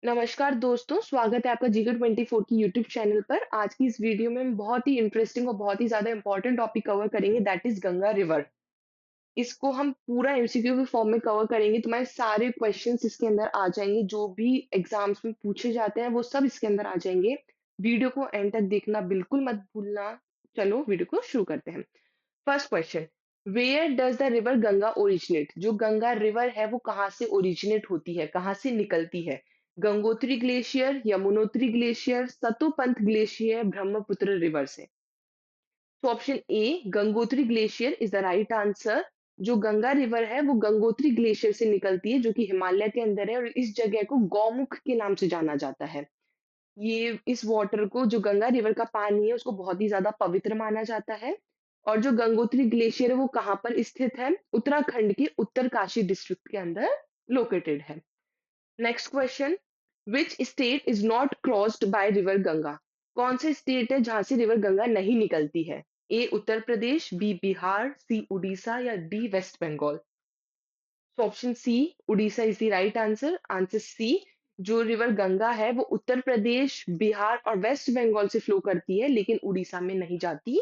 नमस्कार दोस्तों, स्वागत है आपका जीके 24 की यूट्यूब चैनल पर। आज की इस वीडियो में हम बहुत ही इंटरेस्टिंग और बहुत ही ज़्यादा इम्पोर्टेंट टॉपिक कवर करेंगे दैट इज़ गंगा रिवर। इसको हम पूरा एमसीक्यू के फॉर्म में कवर करेंगे, तुम्हारे सारे क्वेश्चंस इसके अंदर आ जाएँगे, जो भी एग्ज़ाम्स में पूछे जाते हैं वो सब इसके अंदर आ जाएँगे। वीडियो को एंड तक देखना बिल्कुल मत भूलना। चलो वीडियो को शुरू करते हैं। First question, where does the river Ganga originate? जो गंगा रिवर है वो कहाँ से ओरिजिनेट होती है, कहाँ से निकलती है? Gangotri glacier, Yamunotri glacier, Satopanth glacier, Brahmaputra river से। तो option A Gangotri glacier is the right answer. जो गंगा रिवर है वो गंगोत्री ग्लेशियर से निकलती है, जो कि हिमालय के अंदर है, और इस जगह को गौमुख के नाम से जाना जाता है। ये इस वाटर को, जो गंगा रिवर का पानी है, उसको बहुत ही ज़्यादा पवित्र माना जाता है। और जो गंगोत्री ग्लेशियर है वो कहाँ पर स्थित है? उत्तराखंड के उत्तरकाशी डिस्ट्रिक्ट के अंदर लोकेटेड है। Next question, which state is not crossed by river Ganga? कौन से स्टेट है जहां से रिवर गंगा नहीं निकलती है? A Uttar Pradesh, B Bihar, C Orissa या डी वेस्ट बंगाल। तो option C Orissa is the right answer. Answer C, जो रिवर गंगा है वो उत्तर प्रदेश, बिहार और वेस्ट बंगाल से फ्लो करती है, लेकिन उड़ीसा में नहीं जाती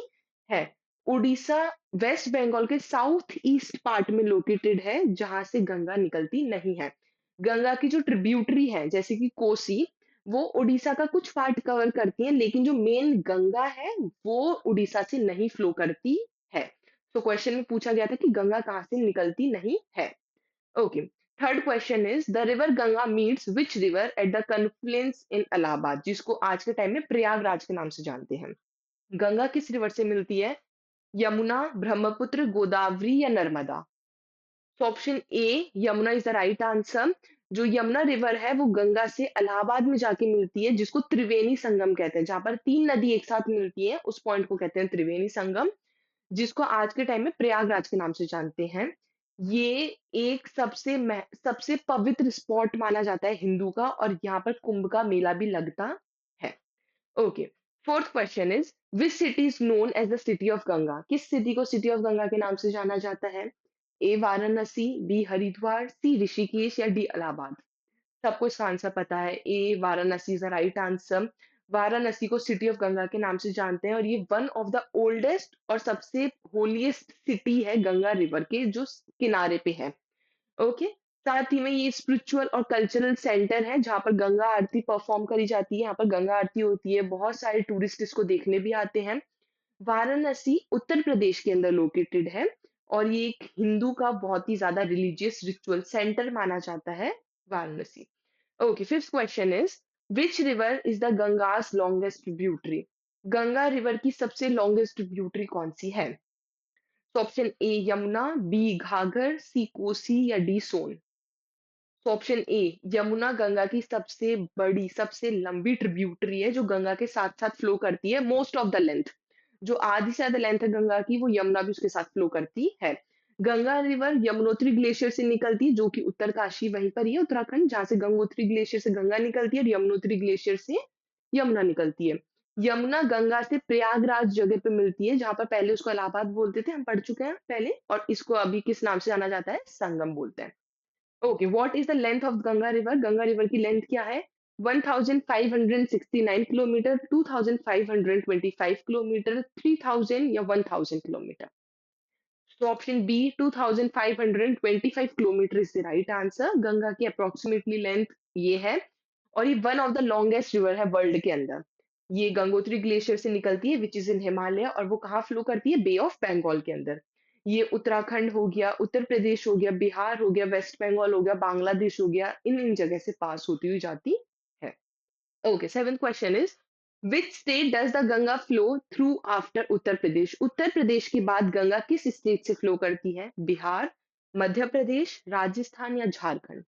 है। उड़ीसा वेस्ट बंगाल के साउथ ईस्ट पार्ट में लोकेटेड है, जहां से गंगा निकलती नहीं है। गंगा की जो ट्रिब्यूटरी है जैसे कि कोसी, वो उड़ीसा का कुछ पार्ट कवर करती है, लेकिन जो मेन गंगा है वो उड़ीसा से नहीं फ्लो करती है। तो क्वेश्चन में पूछा गया था कि गंगा कहाँ से निकलती नहीं है। Okay. Third question is the river Ganga meets which river at the confluence in Allahabad, जिसको आज के टाइम में प्रयागराज के नाम से जानते हैं। गंगा किस रिवर से मिलती है? यमुना, ब्रह्मपुत्र, गोदावरी या नर्मदा। तो option A Yamuna is the right answer. जो यमुना रिवर है वो गंगा से इलाहाबाद में जाके मिलती है, जिसको त्रिवेणी संगम कहते हैं। जहां पर तीन नदी एक साथ मिलती है उस पॉइंट को कहते हैं त्रिवेणी संगम, जिसको आज के टाइम में प्रयागराज के नाम से जानते हैं। ये एक सबसे पवित्र स्पॉट माना जाता है हिंदू का, और यहाँ पर कुंभ का मेला भी लगता है। Okay. Fourth question is which city is known as the city of Ganga? किस सिटी को सिटी ऑफ गंगा के नाम से जाना जाता है? A Varanasi, B Haridwar, C Rishikesh या डी इलाहाबाद। सबको इसका आंसर पता है, A Varanasi is the right answer. Varanasi को सिटी ऑफ गंगा के नाम से जानते हैं, और ये वन ऑफ द ओल्डेस्ट और सबसे होलीएस्ट सिटी है गंगा रिवर के जो किनारे पे है। ओके। साथ ही में ये स्पिरिचुअल और कल्चरल सेंटर है, जहाँ पर गंगा आरती परफॉर्म करी जाती है। यहाँ पर गंगा आरती होती है, बहुत सारे टूरिस्ट इसको देखने भी आते हैं। वाराणसी उत्तर प्रदेश के अंदर लोकेटेड है, और ये एक हिंदू का बहुत ही ज्यादा रिलीजियस रिचुअल सेंटर माना जाता है Varanasi. Okay, fifth question is which river is the Ganga's longest tributary? Ganga river की सबसे लॉन्गेस्ट ट्रिब्यूटरी कौन सी है? तो ऑप्शन ए यमुना, बी घाघर, सी कोसी या डी सोन। तो ऑप्शन ए यमुना गंगा की सबसे बड़ी, सबसे लंबी ट्रिब्यूटरी है, जो गंगा के साथ साथ फ्लो करती है मोस्ट ऑफ द लेंथ। जो आधी से ज्यादा लेंथ है गंगा की, वो यमुना भी उसके साथ फ्लो करती है। गंगा रिवर यमुनोत्री ग्लेशियर से निकलती है, जो कि उत्तरकाशी वहीं पर ही है उत्तराखंड, जहां से गंगोत्री ग्लेशियर से गंगा निकलती है, और यमुनोत्री ग्लेशियर से यमुना निकलती है। यमुना गंगा से प्रयागराज जगह पे मिलती है, जहां पर पहले उसको इलाहाबाद बोलते थे, हम पढ़ चुके हैं पहले, और इसको अभी किस नाम से जाना जाता है? संगम बोलते हैं। Okay, what is the length of Ganga river? Ganga river की लेंथ क्या है? 1569 किलोमीटर, 2525 किलोमीटर, 3000 या 1000 किलोमीटर। तो option B 2525 kilometre is the right answer. Ganga की अप्रोक्सीमेटली लेंथ ये है, और ये one of the longest river है वर्ल्ड के अंदर। ये गंगोत्री ग्लेशियर से निकलती है विच इज इन हिमालय, और वो कहाँ फ्लो करती है? बे ऑफ बंगाल के अंदर। ये उत्तराखंड हो गया, उत्तर प्रदेश हो गया, बिहार हो गया, वेस्ट बंगाल हो गया, बांग्लादेश हो गया, इन इन जगह से पास होती हुई जाती है। Okay, seventh question is which state does the Ganga flow through after Uttar Pradesh? Uttar Pradesh के बाद गंगा किस स्टेट से फ्लो करती है? बिहार, मध्य प्रदेश, राजस्थान या झारखंड।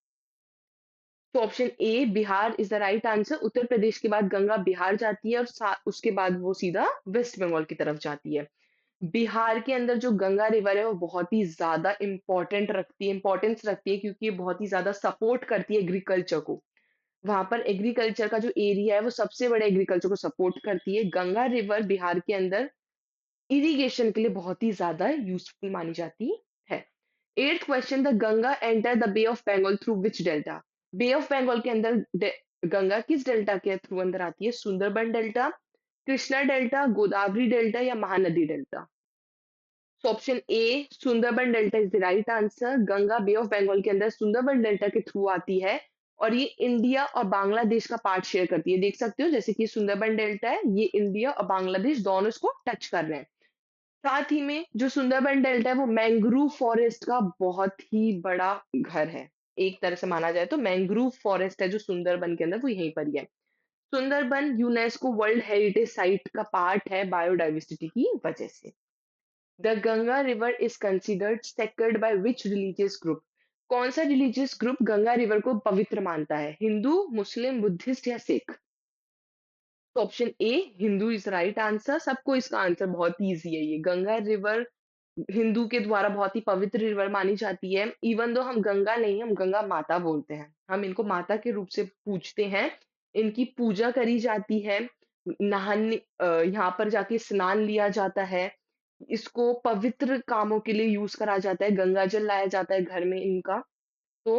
तो option A Bihar is the right answer. Uttar Pradesh के बाद गंगा बिहार जाती है, और उसके बाद वो सीधा वेस्ट बंगाल की तरफ जाती है। बिहार के अंदर जो गंगा रिवर है वो बहुत ही ज्यादा इंपॉर्टेंस रखती है, क्योंकि ये बहुत ही ज्यादा सपोर्ट करती है एग्रीकल्चर को। वहां पर एग्रीकल्चर का जो एरिया है वो सबसे बड़े एग्रीकल्चर को सपोर्ट करती है। गंगा रिवर बिहार के अंदर इरिगेशन के लिए बहुत ही ज्यादा यूजफुल मानी जाती है। Eighth question, the Ganga enter the bay of Bengal through which delta? Bay of Bengal के अंदर गंगा किस डेल्टा के थ्रू अंदर आती है? Sundarban delta, Krishna delta, Godavari delta या Mahanadi delta? So option A Sundarban delta is the right answer. Ganga bay of Bengal के अंदर सुंदरबन डेल्टा के थ्रू आती है और ये इंडिया और बांग्लादेश का पार्ट शेयर करती है। देख सकते हो जैसे कि सुंदरबन डेल्टा है, ये इंडिया और बांग्लादेश दोनों इसको टच कर रहे हैं। साथ ही में जो सुंदरबन डेल्टा है वो मैंग्रोव फॉरेस्ट का बहुत ही बड़ा घर है। एक तरह से माना जाए तो मैंग्रोव फॉरेस्ट है जो सुंदरबन के अंदर वो यहीं पर ही है। Sundarban UNESCO world heritage site का पार्ट है बायोडायवर्सिटी की वजह से। The Ganga river is considered sacred by which religious group? कौन सा रिलीजियस ग्रुप गंगा रिवर को पवित्र मानता है? हिंदू, मुस्लिम, बुद्धिस्ट या सिख? तो option A Hindu is right answer. सबको इसका आंसर बहुत इजी है। ये गंगा रिवर हिंदू के द्वारा बहुत ही पवित्र रिवर मानी जाती है। इवन दो हम गंगा नहीं, हम गंगा माता बोलते हैं। हम इनको माता के रूप से पूजते हैं। इनकी पूजा करी जाती है। नहाने यहाँ पर जाके स्नान लिया जाता है। इसको पवित्र कामों के लिए यूज करा जाता है। गंगा जल लाया जाता है घर में इनका। तो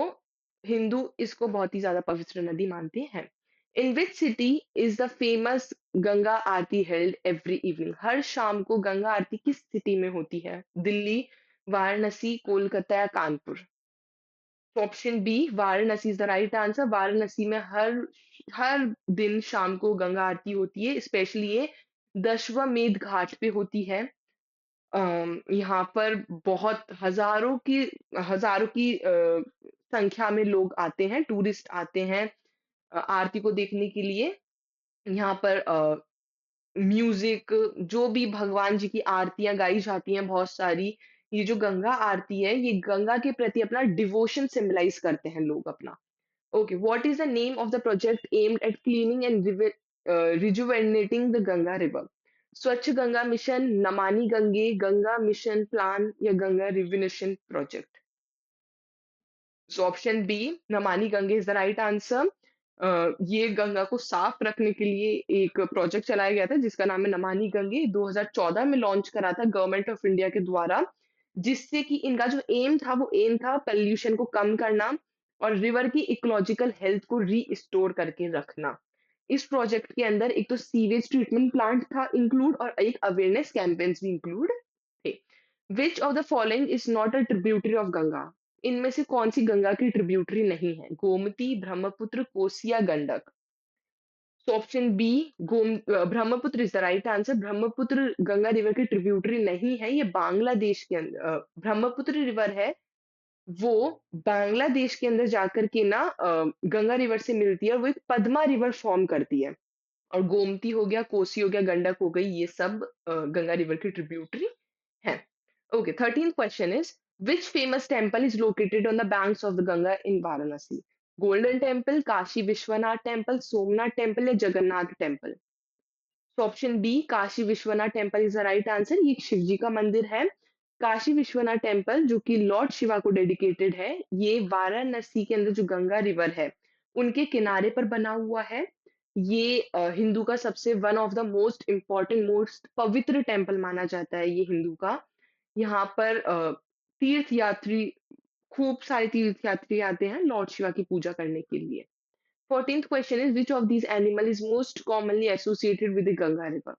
हिंदू इसको बहुत ही ज्यादा पवित्र नदी मानते हैं। In which city is the famous Ganga aarti held every evening? हर शाम को गंगा आरती किस सिटी में होती है? दिल्ली, वाराणसी, कोलकाता या कानपुर? तो option B Varanasi is the right answer. Varanasi में हर हर दिन शाम को गंगा आरती होती है। स्पेशली ये दशवमेध घाट पे होती है। यहाँ पर बहुत हज़ारों की संख्या में लोग आते हैं, टूरिस्ट आते हैं आरती को देखने के लिए। यहाँ पर म्यूज़िक जो भी भगवान जी की आरतियाँ गाई जाती हैं बहुत सारी। ये जो गंगा आरती है, ये गंगा के प्रति अपना डिवोशन सिम्बलाइज़ करते हैं लोग अपना। Okay, what is the name of the project aimed at cleaning and rejuvenating the Ganga River? Swachh Ganga mission, Namami Gange, Ganga mission plan या Ganga rejuvenation project? So option B Namami Gange is the right answer. ये गंगा को साफ रखने के लिए एक प्रोजेक्ट चलाया गया था जिसका नाम है नमानि गंगे। 2014 में लॉन्च करा था गवर्नमेंट ऑफ इंडिया के द्वारा, जिससे कि इनका जो एम था पॉल्यूशन को कम करना और रिवर की इकोलॉजिकल हेल्थ को रीस्टोर करके रखना। इस प्रोजेक्ट के अंदर एक तो सीवेज ट्रीटमेंट प्लांट था इंक्लूड और एक अवेयरनेस कैंपेन्स भी इंक्लूड थे। विच of the following is not a tributary of Ganga? इनमें से कौन सी गंगा की ट्रिब्यूटरी नहीं है? गोमती, ब्रह्मपुत्र, कोसी या गंडक? तो option B Brahmaputra is the right answer. Brahmaputra Ganga river की ट्रिब्यूटरी नहीं है। ये बांग्लादेश के अंदर ब्रह्मपुत्र रिवर है, वो बांग्लादेश के अंदर जाकर के ना गंगा रिवर से मिलती है और वो एक पद्मा रिवर फॉर्म करती है। और गोमती हो गया, कोसी हो गया, गंडक हो गई, ये सब गंगा रिवर की ट्रिब्यूटरी है। Okay, 13th question is which famous temple is located on the banks of the Ganga in Varanasi? Golden Temple, Kashi Vishwanath Temple, Somnath Temple या जगन्नाथ टेम्पल? तो option B Kashi Vishwanath temple is the right answer. ये एक शिव जी का मंदिर है। Kashi Vishwanath temple जो कि Lord Shiva को डेडिकेटेड है, ये वाराणसी के अंदर जो गंगा रिवर है उनके किनारे पर बना हुआ है। ये हिंदू का सबसे one of the most important most पवित्र टेम्पल माना जाता है ये हिंदू का। यहाँ पर तीर्थ यात्री खूब सारे तीर्थ यात्री आते हैं लॉर्ड शिवा की पूजा करने के लिए। 14th question is which of these animal is most commonly associated with the Ganga River?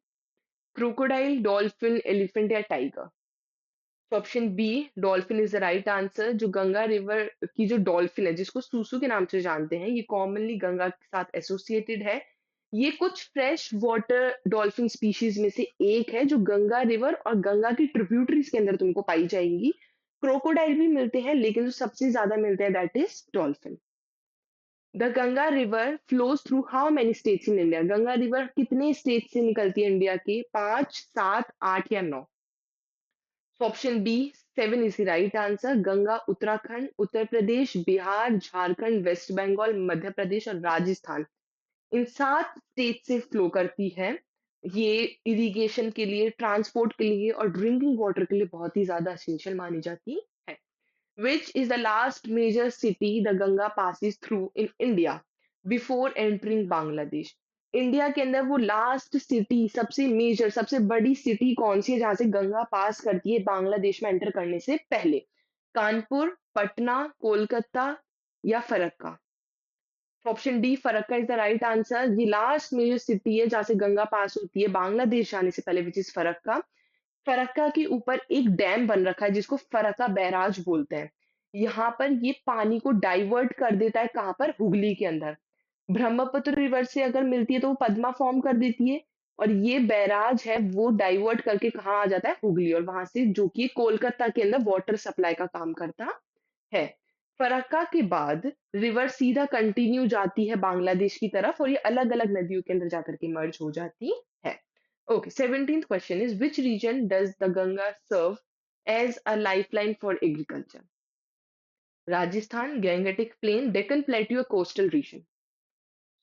Crocodile, dolphin, elephant या tiger? तो option B dolphin is the right answer. जो गंगा रिवर की जो डॉल्फिन है जिसको सूसू के नाम से जानते हैं, ये कॉमनली गंगा के साथ एसोसिएटेड है। ये कुछ फ्रेश वाटर डॉल्फिन स्पीशीज में से एक है जो गंगा रिवर और गंगा की ट्रिब्यूटरीज के अंदर तुमको पाई जाएंगी। क्रोकोडाइल भी मिलते हैं लेकिन जो सबसे ज्यादा मिलते हैं that is dolphin. The Ganga river flows through how many states in India? Ganga river कितने स्टेट से निकलती है इंडिया के? 5, 7, 8 या 9? Option B 7 is the right answer. Ganga Uttarakhand, Uttar Pradesh, Bihar, Jharkhand, west Bengal, Madhya Pradesh और राजस्थान, इन 7 स्टेट से फ्लो करती है। ये इरिगेशन के लिए, ट्रांसपोर्ट के लिए और ड्रिंकिंग वाटर के लिए बहुत ही ज्यादा एसेंशियल मानी जाती है। Which is the last major city the Ganga passes through in India before entering Bangladesh? India के अंदर वो लास्ट सिटी सबसे मेजर सबसे बड़ी सिटी कौन सी है जहां से गंगा पास करती है बांग्लादेश में एंटर करने से पहले? कानपुर, पटना, कोलकाता या Farakka? Option D Farakka is the right answer. ये लास्ट मेजर सिटी है जहाँ से गंगा पास होती है बांग्लादेश जाने से पहले, विच इज फरक्का। फरक्का के ऊपर एक डैम बन रखा है जिसको फरक्का बैराज बोलते हैं। यहाँ पर ये पानी को डाइवर्ट कर देता है, कहाँ पर? हुगली के अंदर। ब्रह्मपुत्र रिवर से अगर मिलती है तो वो पद्मा फॉर्म कर देती है, और ये बैराज है वो डाइवर्ट करके कहाँ आ जाता है? हुगली, और वहां से जो कि कोलकाता के अंदर वाटर सप्लाई का काम करता है। फरक्का के बाद रिवर सीधा कंटिन्यू जाती है बांग्लादेश की तरफ, और ये अलग अलग नदियों के अंदर जाकर के मर्ज हो जाती है। Okay, 17th question is which region does the Ganga serve as a lifeline for agriculture? Rajasthan, Gangetic plain, Deccan plateau, coastal region?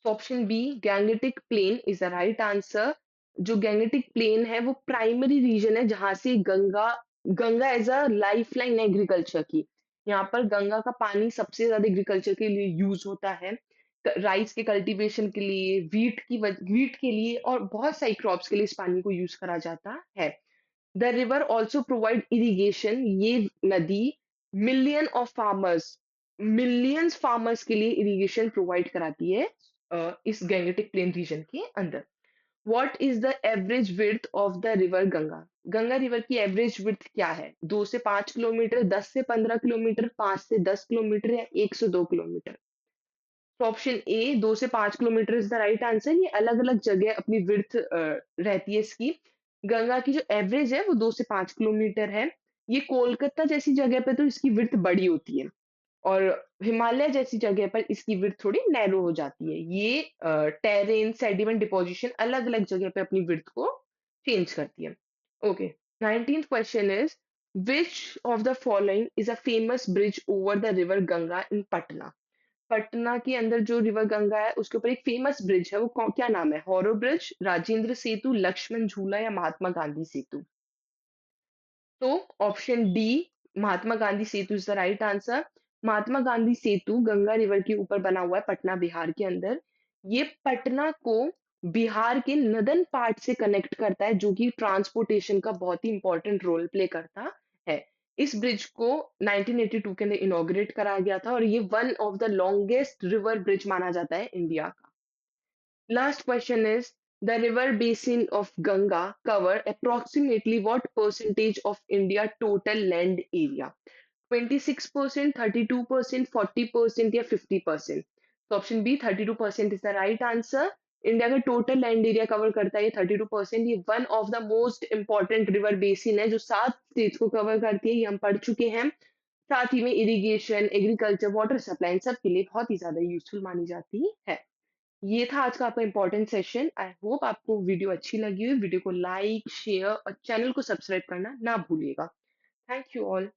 Option B Gangetic plain is the right answer. जो गैंगेटिक प्लेन है वो प्राइमरी रीजन है जहां से Ganga Ganga as a lifeline agriculture की। यहाँ पर गंगा का पानी सबसे ज्यादा एग्रीकल्चर के लिए यूज होता है, राइस के कल्टीवेशन के लिए, वीट के लिए, और बहुत सारी क्रॉप्स के लिए इस पानी को यूज करा जाता है। The river also provide irrigation. ये नदी मिलियंस फार्मर्स के लिए इरिगेशन प्रोवाइड कराती है इस गैंगेटिक प्लेन रीजन के अंदर। What is the average width of the river Ganga? Ganga river की एवरेज विड्थ क्या है? 2 से 5 किलोमीटर, 10 से 15 किलोमीटर, 5 से 10 किलोमीटर, या 102 किलोमीटर? तो ऑप्शन ए 2 से 5 kilometre is the right answer. ये अलग अलग जगह अपनी विड्थ रहती है इसकी। गंगा की जो एवरेज है वो 2 से 5 किलोमीटर है। ये कोलकाता जैसी जगह पे तो इसकी विड्थ बड़ी होती है, और हिमालय जैसी जगह पर इसकी विड्थ थोड़ी नैरो हो जाती है। ये टेरेन, सेडिमेंट डिपोजिशन अलग अलग जगह पे अपनी विड्थ को चेंज करती है। Okay, 19th question is which of the following is a famous bridge over the river Ganga in Patna? Patna के अंदर जो रिवर गंगा है उसके ऊपर एक फेमस ब्रिज है, वो क्या नाम है? हॉरो ब्रिज, राजेंद्र सेतु, लक्ष्मण झूला, या महात्मा गांधी सेतु? तो option D Mahatma Gandhi Setu is the right answer. Mahatma Gandhi Setu Ganga river के ऊपर बना हुआ है पटना बिहार के अंदर। ये पटना को बिहार के नदन पार्ट से कनेक्ट करता है, जो कि ट्रांसपोर्टेशन का बहुत ही इंपॉर्टेंट रोल प्ले करता है। इस ब्रिज को 1982 के अंदर इनॉग्रेट करा गया था, और ये one of the longest river bridge माना जाता है इंडिया का। Last question is the river basin of Ganga cover approximately what percentage of India total land area? 26%, 32%, 40% या 50%? तो option B 32% is the right answer. India का total land area cover करता है ये 32%। ये one of the most important river basin है जो 7 states को कवर करती है, ये हम पढ़ चुके हैं। साथ ही में इरिगेशन, एग्रीकल्चर, वाटर सप्लाई, इन सब के लिए बहुत ही ज्यादा यूजफुल मानी जाती है। ये था आज का आपका इम्पोर्टेंट सेशन। आई होप आपको वीडियो अच्छी लगी हो। वीडियो को लाइक, शेयर और चैनल को सब्सक्राइब करना ना भूलिएगा। Thank you all.